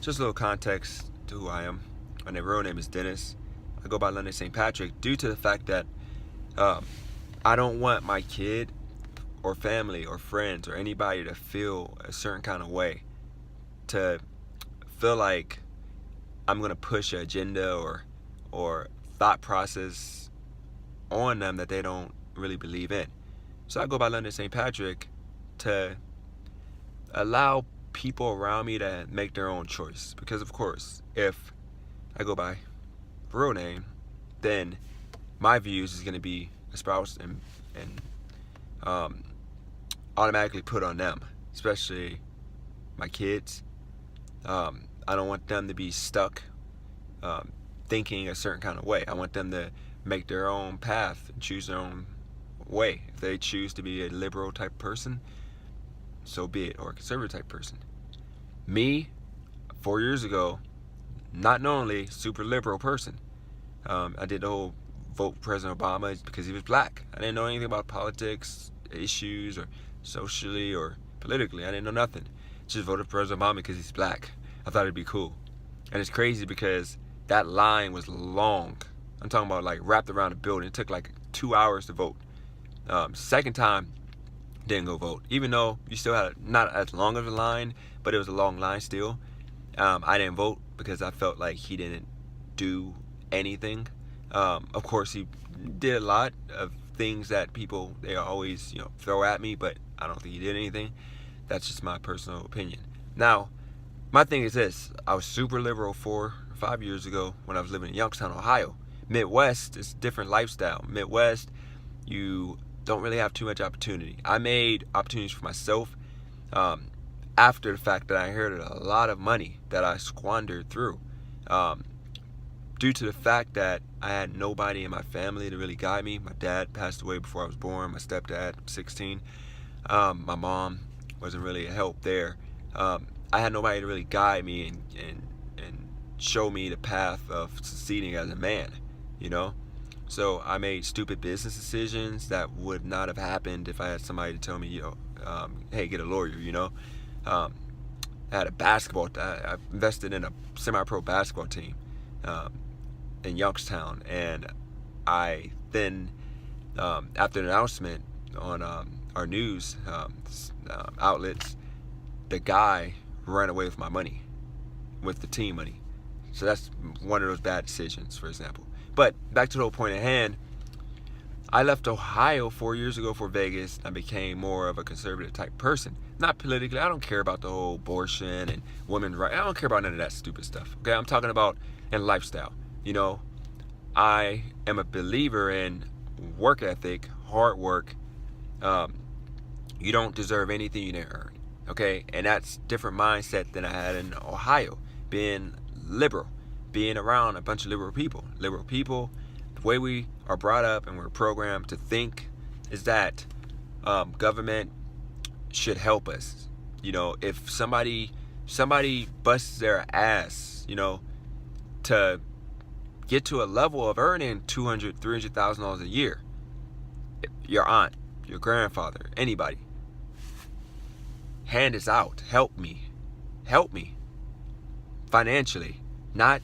Just a little context to who I am. My real name is Dennis. I go by London St. Patrick due to the fact that um, I don't want my kid or family or friends or anybody to feel a certain kind of way, to feel like I'm gonna push an agenda or thought process on them that they don't really believe in. So I go by London St. Patrick to allow people around me to make their own choice. Because of course, if I go by real name, then my views is gonna be espoused and um, automatically put on them, especially my kids. I don't want them to be stuck um, thinking a certain kind of way. I want them to make their own path and choose their own way. If they choose to be a liberal type person, so be it, or a conservative type person. Me, 4 years ago, not knowingly, super liberal person. I did the whole vote President Obama because he was black. I didn't know anything about politics, issues, or socially or politically. I didn't know nothing. Just voted President Obama because he's black. I thought it'd be cool. And it's crazy because that line was long. I'm talking about like wrapped around the building. It took like 2 hours to vote. Second time, didn't go vote. Even though you still had not as long of a line, but it was a long line still. I didn't vote because I felt like he didn't do anything. Of course, he did a lot of things that people, they always, throw at me, but I don't think he did anything. That's just my personal opinion. Now, my thing is this. I was super liberal 4 or 5 years ago when I was living in Youngstown, Ohio. Midwest is a different lifestyle. Midwest, you don't really have too much opportunity. I made opportunities for myself after the fact that I inherited a lot of money that I squandered through. Due to the fact that I had nobody in my family to really guide me. My dad passed away before I was born. My stepdad, 16. My mom wasn't really a help there. I had nobody to really guide me and show me the path of succeeding as a man, So I made stupid business decisions that would not have happened if I had somebody to tell me, hey, get a lawyer, I had a basketball, I invested in a semi-pro basketball team in Youngstown, and I then, after the announcement on our news outlets, the guy ran away with my money, with the team money. So that's one of those bad decisions, for example. But back to the whole point at hand, I left Ohio 4 years ago for Vegas. I became more of a conservative type person. Not politically. I don't care about the whole abortion and women's rights. I don't care about none of that stupid stuff. Okay, I'm talking about in lifestyle. I am a believer in work ethic, hard work. You don't deserve anything you didn't earn. Okay, and that's different mindset than I had in Ohio. Being liberal, being around a bunch of liberal people. Liberal people, the way we are brought up and we're programmed to think is that government should help us. If somebody busts their ass, to get to a level of earning $200,000, $300,000 a year, your aunt, your grandfather, anybody, hand is out. Help me financially, not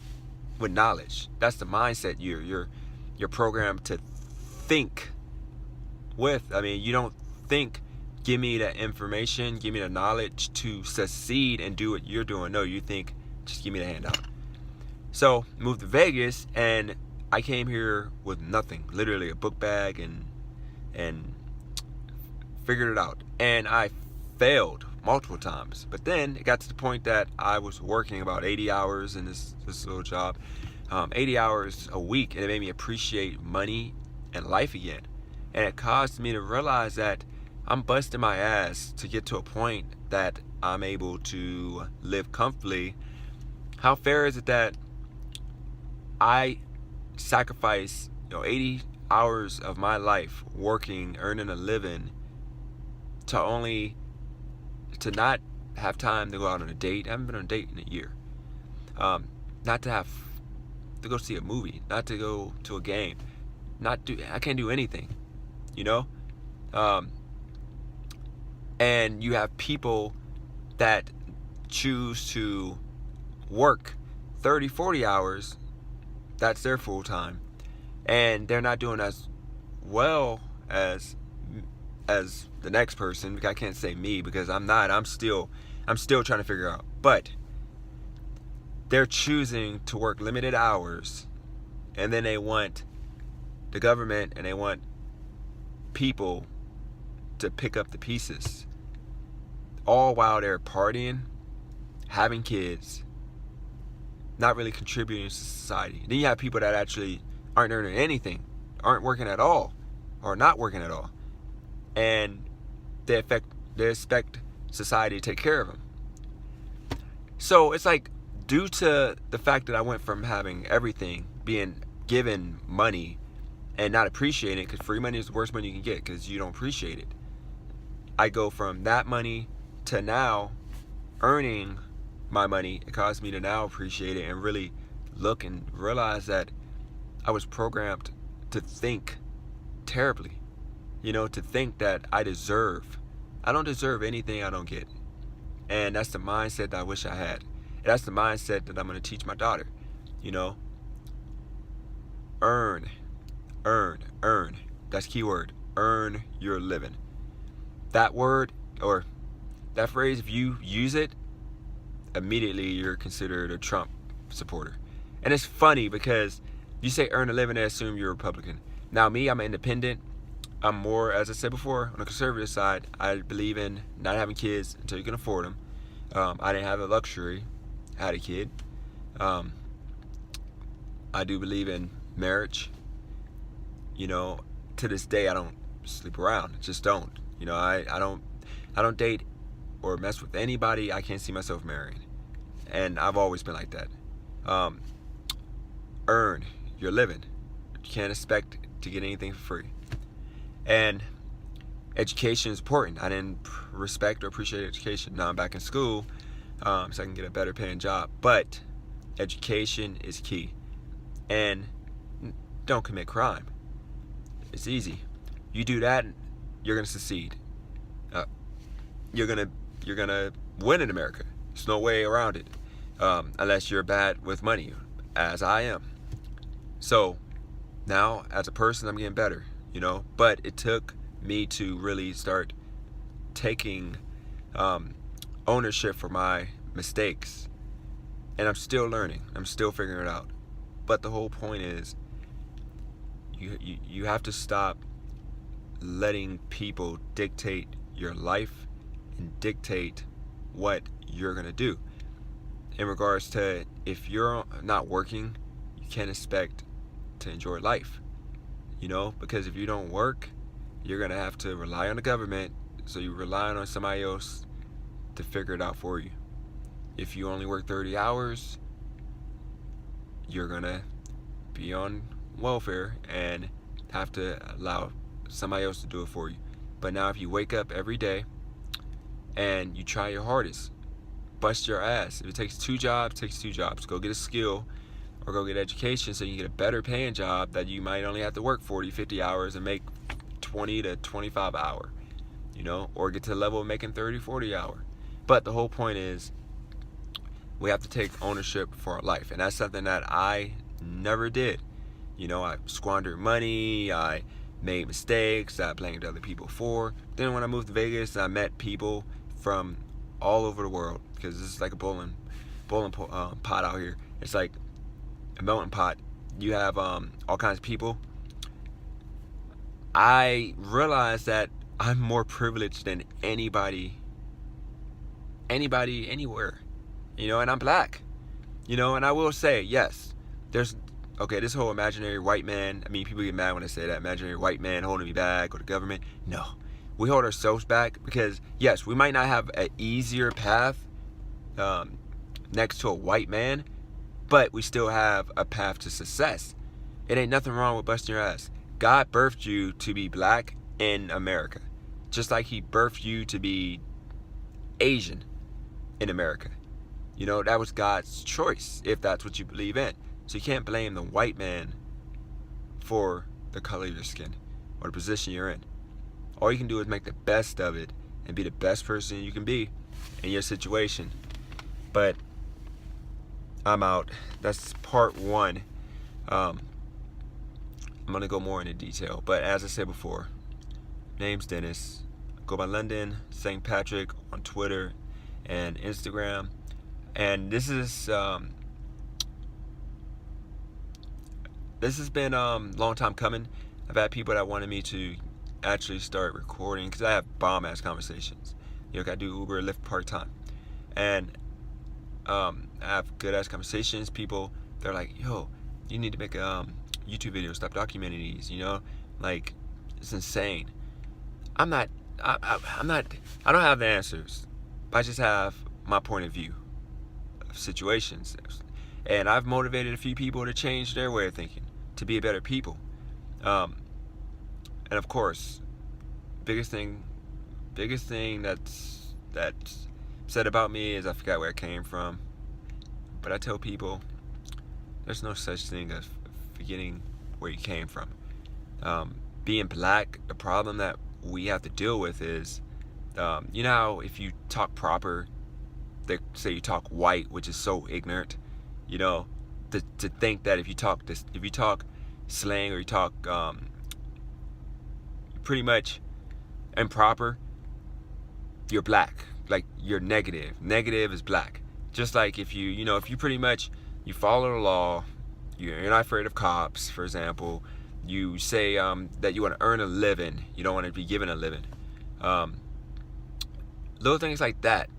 with knowledge. That's the mindset you're programmed to think with. You don't think, give me the information, give me the knowledge to succeed and do what you're doing. No, you think, just give me the handout. So moved to Vegas, and I came here with nothing, literally a book bag, and figured it out. And I failed multiple times, but then it got to the point that I was working about 80 hours in this little job, 80 hours a week, and it made me appreciate money and life again. And it caused me to realize that I'm busting my ass to get to a point that I'm able to live comfortably. How fair is it that I sacrifice 80 hours of my life working, earning a living, to not have time to go out on a date? I haven't been on a date in a year. Not to go see a movie, not to go to a game, I can't do anything, and you have people that choose to work 30, 40 hours. That's their full time. And they're not doing as well as the next person. I can't say me because I'm not. I'm still trying to figure out. But they're choosing to work limited hours, and then they want the government and they want people to pick up the pieces, all while they're partying, having kids, not really contributing to society. Then you have people that actually aren't earning anything, aren't working at all, or not working at all, and they expect society to take care of them. So it's like, due to the fact that I went from having everything, being given money and not appreciating it, because free money is the worst money you can get because you don't appreciate it. I go from that money to now earning my money. It caused me to now appreciate it and really look and realize that I was programmed to think terribly. To think that I don't deserve anything I don't get. And that's the mindset that I wish I had. And that's the mindset that I'm going to teach my daughter. Earn. That's key word. Earn your living. That word, or that phrase, if you use it, immediately you're considered a Trump supporter. And it's funny because you say earn a living, they assume you're a Republican. Now me, I'm an independent. I'm more, as I said before, on the conservative side. I believe in not having kids until you can afford them. I didn't have the luxury. I had a kid. I do believe in marriage. To this day, I don't sleep around. Just don't. I don't date or mess with anybody I can't see myself marrying. And I've always been like that. Earn your living. You can't expect to get anything for free. And education is important. I didn't respect or appreciate education. Now I'm back in school, so I can get a better paying job. But education is key. And don't commit crime. It's easy. You do that, you're gonna succeed. You're gonna win in America. There's no way around it, unless you're bad with money, as I am. So now, as a person, I'm getting better. But it took me to really start taking ownership for my mistakes, and I'm still learning. I'm still figuring it out. But the whole point is, you have to stop letting people dictate your life and dictate what you're gonna do. In regards to, if you're not working, you can't expect to enjoy life. Because if you don't work, you're gonna have to rely on the government. So you're relying on somebody else to figure it out for you. If you only work 30 hours, you're gonna be on welfare and have to allow somebody else to do it for you. But now if you wake up every day and you try your hardest, bust your ass. If it takes 2 jobs, it takes 2 jobs. Go get a skill or go get education so you can get a better paying job that you might only have to work 40, 50 hours and make 20 to 25 an hour, or get to the level of making 30, 40 an hour. But the whole point is, we have to take ownership for our life. And that's something that I never did. I squandered money, I made mistakes, I blamed other people for. Then when I moved to Vegas, I met people from all over the world, because this is like a bowling pot out here. It's like a melting pot. You have all kinds of people. I realized that I'm more privileged than anybody anywhere, and I'm black, and I will say, yes, there's this whole imaginary white man. People get mad when I say that, imaginary white man holding me back, or the government. No, we hold ourselves back, because yes, we might not have an easier path next to a white man, but we still have a path to success. It ain't nothing wrong with busting your ass. God birthed you to be black in America, just like he birthed you to be Asian in America. That was God's choice, if that's what you believe in. So you can't blame the white man for the color of your skin or the position you're in. All you can do is make the best of it and be the best person you can be in your situation. But I'm out. That's part one. Um, I'm gonna go more into detail, but as I said before, name's Dennis. Go by London St. Patrick on Twitter and Instagram. And this has been long time coming. I've had people that wanted me to actually start recording because I have bomb ass conversations. I do Uber, Lyft part time, and I have good ass conversations. People, they're like, "Yo, you need to make a YouTube video. Stop documenting these." Like, it's insane. I'm not. I'm not. I don't have the answers. I just have my point of view of situations, and I've motivated a few people to change their way of thinking, to be better people. And of course, biggest thing that's said about me is I forgot where I came from. But I tell people there's no such thing as forgetting where you came from. Being black, the problem that we have to deal with is, you know how if you talk proper, they say you talk white, which is so ignorant. To think that if you talk slang, or you talk pretty much improper, you're black. Like, you're negative. Negative is black. Just like if you pretty much you follow the law, you're not afraid of cops, for example. You say that you want to earn a living, you don't want to be given a living. Little things like that.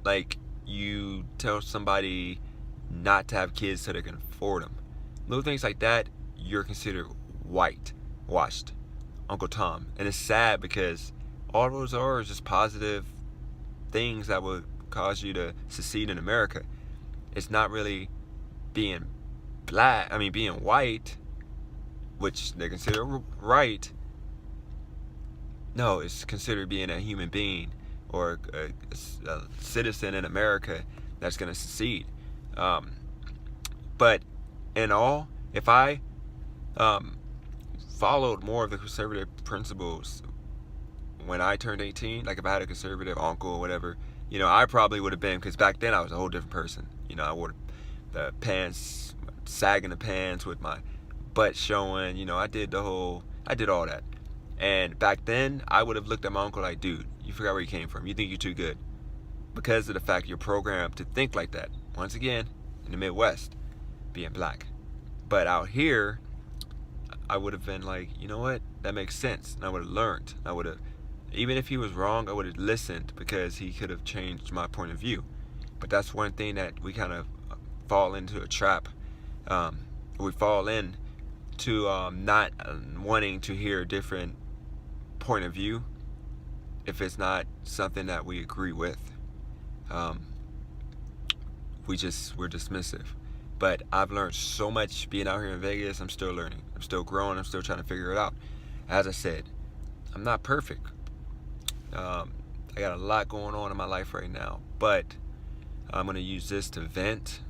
Like, you tell somebody not to have kids so they can afford them. Little things like that, you're considered washed, Uncle Tom. And it's sad because all those are just positive things that would cause you to succeed in America. It's not really being being white, which they consider right. No, it's considered being a human being, or a citizen in America that's going to succeed. But in all, if I followed more of the conservative principles when I turned 18, like if I had a conservative uncle or whatever, I probably would have been, because back then I was a whole different person. I wore the pants, sagging the pants with my butt showing. I did all that. And back then, I would have looked at my uncle like, dude, you forgot where you came from. You think you're too good. Because of the fact you're programmed to think like that. Once again, in the Midwest, being black. But out here, I would have been like, you know what? That makes sense. And I would have learned. Even if he was wrong, I would have listened, because he could have changed my point of view. But that's one thing that we kind of fall into a trap. We fall into not wanting to hear a different point of view if it's not something that we agree with. We're dismissive. But I've learned so much being out here in Vegas. I'm still learning. I'm still growing. I'm still trying to figure it out. As I said, I'm not perfect. I got a lot going on in my life right now, but I'm going to use this to vent.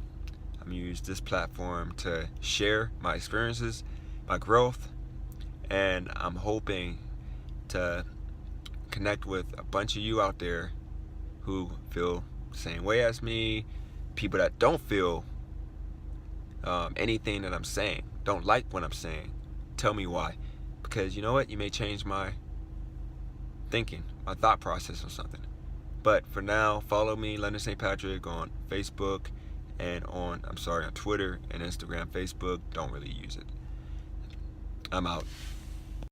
I'm going to use this platform to share my experiences, my growth, and I'm hoping to connect with a bunch of you out there who feel the same way as me, people that don't feel anything that I'm saying, don't like what I'm saying. Tell me why, because you know what? You may change my thinking, my thought process or something. But for now, follow me, London St. Patrick, on Facebook and on Twitter and Instagram. Facebook, don't really use it. I'm out.